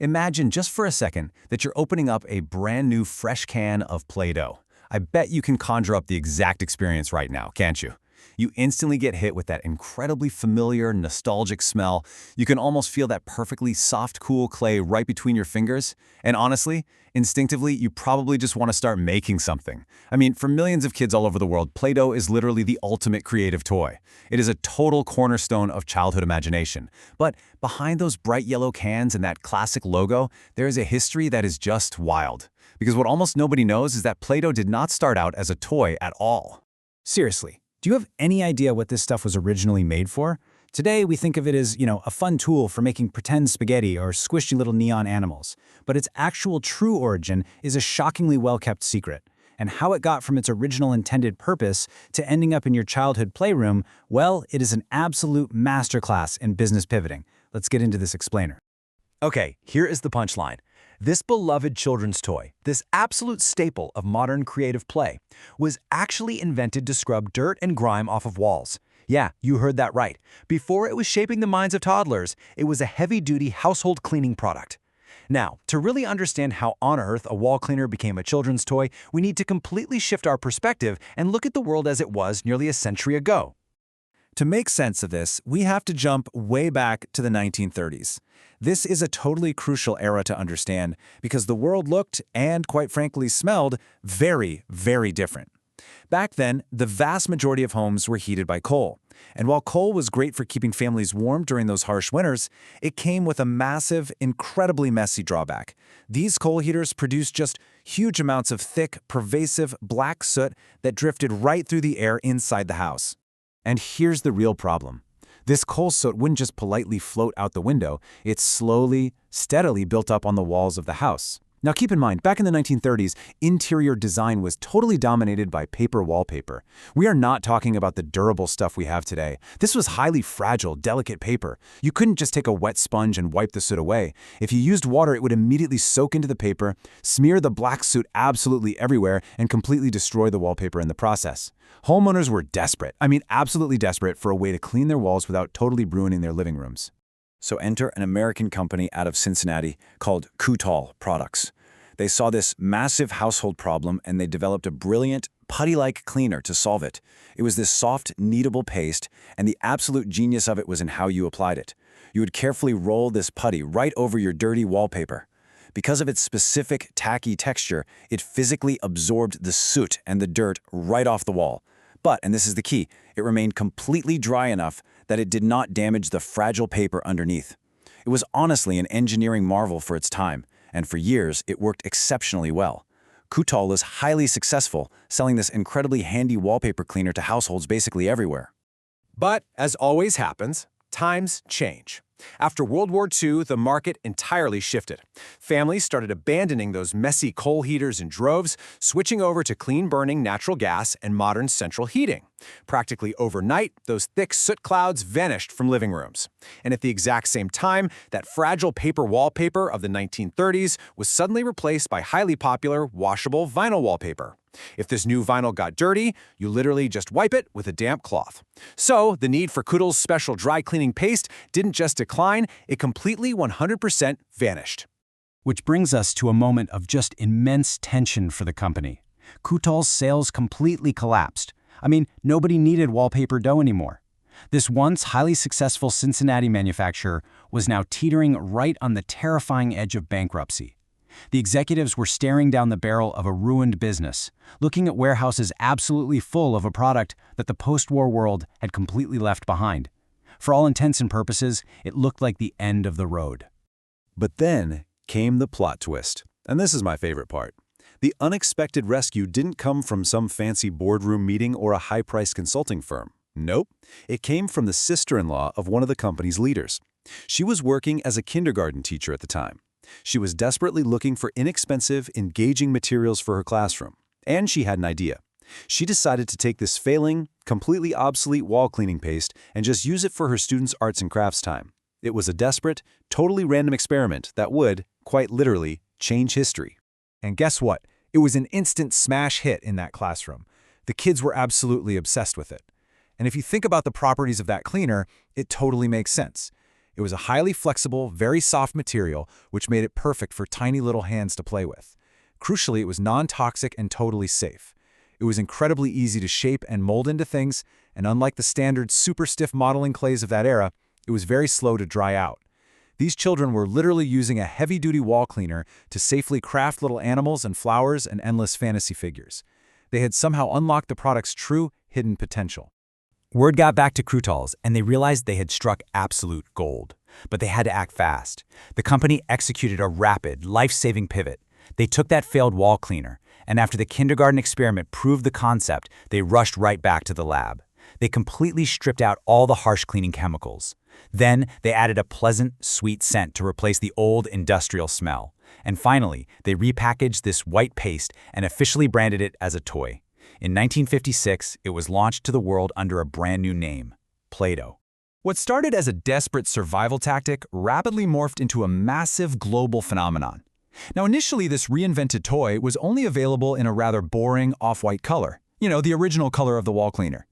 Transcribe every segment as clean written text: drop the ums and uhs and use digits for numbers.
Imagine just for a second that you're opening up a brand new fresh can of Play-Doh. I bet you can conjure up the exact experience right now, can't you? You instantly get hit with that incredibly familiar, nostalgic smell. You can almost feel that perfectly soft, cool clay right between your fingers. And honestly, instinctively, you probably just want to start making something. I mean, for millions of kids all over the world, Play-Doh is literally the ultimate creative toy. It is a total cornerstone of childhood imagination. But behind those bright yellow cans and that classic logo, there is a history that is just wild. Because what almost nobody knows is that Play-Doh did not start out as a toy at all. Seriously. Do you have any idea what this stuff was originally made for? Today, we think of it as, a fun tool for making pretend spaghetti or squishy little neon animals. But its actual true origin is a shockingly well-kept secret. And how it got from its original intended purpose to ending up in your childhood playroom, well, it is an absolute masterclass in business pivoting. Let's get into this explainer. Okay, here is the punchline. This beloved children's toy, this absolute staple of modern creative play, was actually invented to scrub dirt and grime off of walls. Yeah, you heard that right. Before it was shaping the minds of toddlers, it was a heavy-duty household cleaning product. Now, to really understand how on earth a wall cleaner became a children's toy, we need to completely shift our perspective and look at the world as it was nearly a century ago. To make sense of this, we have to jump way back to the 1930s. This is a totally crucial era to understand because the world looked, and quite frankly smelled, very, very different. Back then, the vast majority of homes were heated by coal. And while coal was great for keeping families warm during those harsh winters, it came with a massive, incredibly messy drawback. These coal heaters produced just huge amounts of thick, pervasive black soot that drifted right through the air inside the house. And here's the real problem. This coal soot wouldn't just politely float out the window, it slowly, steadily built up on the walls of the house. Now keep in mind, back in the 1930s, interior design was totally dominated by paper wallpaper. We are not talking about the durable stuff we have today. This was highly fragile, delicate paper. You couldn't just take a wet sponge and wipe the soot away. If you used water, it would immediately soak into the paper, smear the black soot absolutely everywhere, and completely destroy the wallpaper in the process. Homeowners were desperate, absolutely desperate for a way to clean their walls without totally ruining their living rooms. So enter an American company out of Cincinnati called PLAY-DOH Products. They saw this massive household problem and they developed a brilliant, putty-like cleaner to solve it. It was this soft, kneadable paste, and the absolute genius of it was in how you applied it. You would carefully roll this putty right over your dirty wallpaper. Because of its specific, tacky texture, it physically absorbed the soot and the dirt right off the wall. But, and this is the key, it remained completely dry enough that it did not damage the fragile paper underneath. It was honestly an engineering marvel for its time, and for years it worked exceptionally well. PLAY-DOH was highly successful, selling this incredibly handy wallpaper cleaner to households basically everywhere. But, as always happens, times change. After World War II, the market entirely shifted. Families started abandoning those messy coal heaters in droves, switching over to clean-burning natural gas and modern central heating. Practically overnight, those thick soot clouds vanished from living rooms. And at the exact same time, that fragile paper wallpaper of the 1930s was suddenly replaced by highly popular washable vinyl wallpaper. If this new vinyl got dirty, you literally just wipe it with a damp cloth. So, the need for PLAY-DOH's special dry cleaning paste didn't just decline, it completely 100% vanished. Which brings us to a moment of just immense tension for the company. PLAY-DOH's sales completely collapsed. Nobody needed wallpaper dough anymore. This once highly successful Cincinnati manufacturer was now teetering right on the terrifying edge of bankruptcy. The executives were staring down the barrel of a ruined business, looking at warehouses absolutely full of a product that the post-war world had completely left behind. For all intents and purposes, it looked like the end of the road. But then came the plot twist, and this is my favorite part. The unexpected rescue didn't come from some fancy boardroom meeting or a high-priced consulting firm. Nope, it came from the sister-in-law of one of the company's leaders. She was working as a kindergarten teacher at the time. She was desperately looking for inexpensive, engaging materials for her classroom. And she had an idea. She decided to take this failing, completely obsolete wall cleaning paste and just use it for her students' arts and crafts time. It was a desperate, totally random experiment that would, quite literally, change history. And guess what? It was an instant smash hit in that classroom. The kids were absolutely obsessed with it. And if you think about the properties of that cleaner, it totally makes sense. It was a highly flexible, very soft material, which made it perfect for tiny little hands to play with. Crucially, it was non-toxic and totally safe. It was incredibly easy to shape and mold into things, and unlike the standard super stiff modeling clays of that era, it was very slow to dry out. These children were literally using a heavy-duty wall cleaner to safely craft little animals and flowers and endless fantasy figures. They had somehow unlocked the product's true, hidden potential. Word got back to Krutals, and they realized they had struck absolute gold. But they had to act fast. The company executed a rapid, life-saving pivot. They took that failed wall cleaner, and after the kindergarten experiment proved the concept, they rushed right back to the lab. They completely stripped out all the harsh cleaning chemicals. Then, they added a pleasant, sweet scent to replace the old industrial smell. And finally, they repackaged this white paste and officially branded it as a toy. In 1956, it was launched to the world under a brand new name, Play-Doh. What started as a desperate survival tactic rapidly morphed into a massive global phenomenon. Now, initially, this reinvented toy was only available in a rather boring off-white color, the original color of the wall cleaner.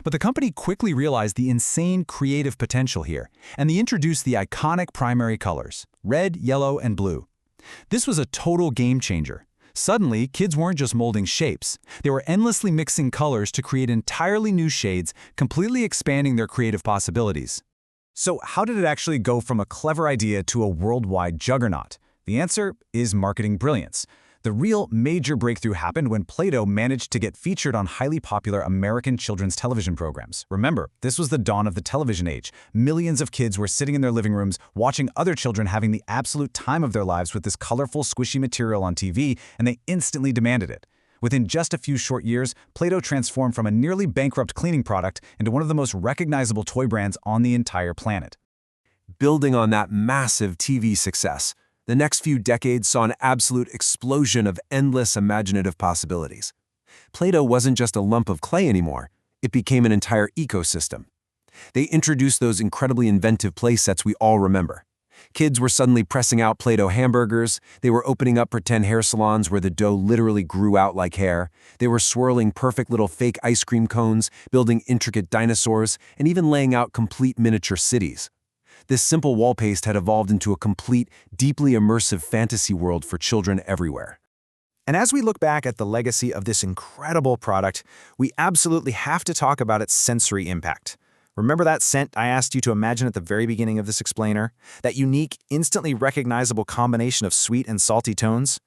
But the company quickly realized the insane creative potential here, and they introduced the iconic primary colors, red, yellow, and blue. This was a total game changer. Suddenly, kids weren't just molding shapes. They were endlessly mixing colors to create entirely new shades, completely expanding their creative possibilities. So how did it actually go from a clever idea to a worldwide juggernaut? The answer is marketing brilliance. The real major breakthrough happened when Play-Doh managed to get featured on highly popular American children's television programs. Remember, this was the dawn of the television age. Millions of kids were sitting in their living rooms, watching other children having the absolute time of their lives with this colorful, squishy material on TV, and they instantly demanded it. Within just a few short years, Play-Doh transformed from a nearly bankrupt cleaning product into one of the most recognizable toy brands on the entire planet. Building on that massive TV success, the next few decades saw an absolute explosion of endless imaginative possibilities. Play-Doh wasn't just a lump of clay anymore, it became an entire ecosystem. They introduced those incredibly inventive play sets we all remember. Kids were suddenly pressing out Play-Doh hamburgers, they were opening up pretend hair salons where the dough literally grew out like hair, they were swirling perfect little fake ice cream cones, building intricate dinosaurs, and even laying out complete miniature cities. This simple wall paste had evolved into a complete, deeply immersive fantasy world for children everywhere. And as we look back at the legacy of this incredible product, we absolutely have to talk about its sensory impact. Remember that scent I asked you to imagine at the very beginning of this explainer? That unique, instantly recognizable combination of sweet and salty tones?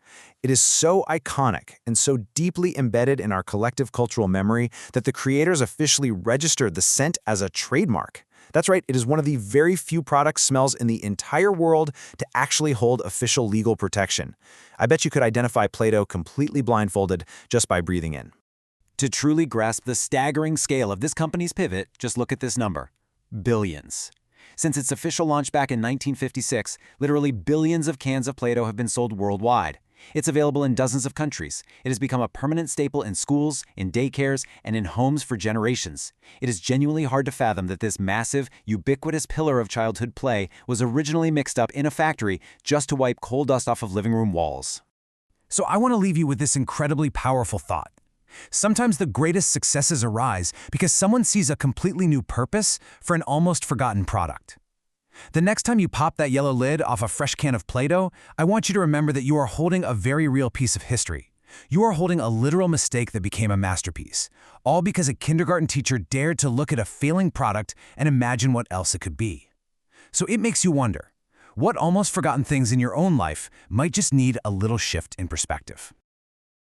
It is so iconic and so deeply embedded in our collective cultural memory that the creators officially registered the scent as a trademark. That's right, it is one of the very few product smells in the entire world to actually hold official legal protection. I bet you could identify Play-Doh completely blindfolded just by breathing in. To truly grasp the staggering scale of this company's pivot, just look at this number: billions. Since its official launch back in 1956, literally billions of cans of Play-Doh have been sold worldwide. It's available in dozens of countries. It has become a permanent staple in schools, in daycares, and in homes for generations. It is genuinely hard to fathom that this massive, ubiquitous pillar of childhood play was originally mixed up in a factory just to wipe coal dust off of living room walls. So I want to leave you with this incredibly powerful thought. Sometimes the greatest successes arise because someone sees a completely new purpose for an almost forgotten product. The next time you pop that yellow lid off a fresh can of Play-Doh, I want you to remember that you are holding a very real piece of history. You are holding a literal mistake that became a masterpiece, all because a kindergarten teacher dared to look at a failing product and imagine what else it could be. So it makes you wonder, what almost forgotten things in your own life might just need a little shift in perspective?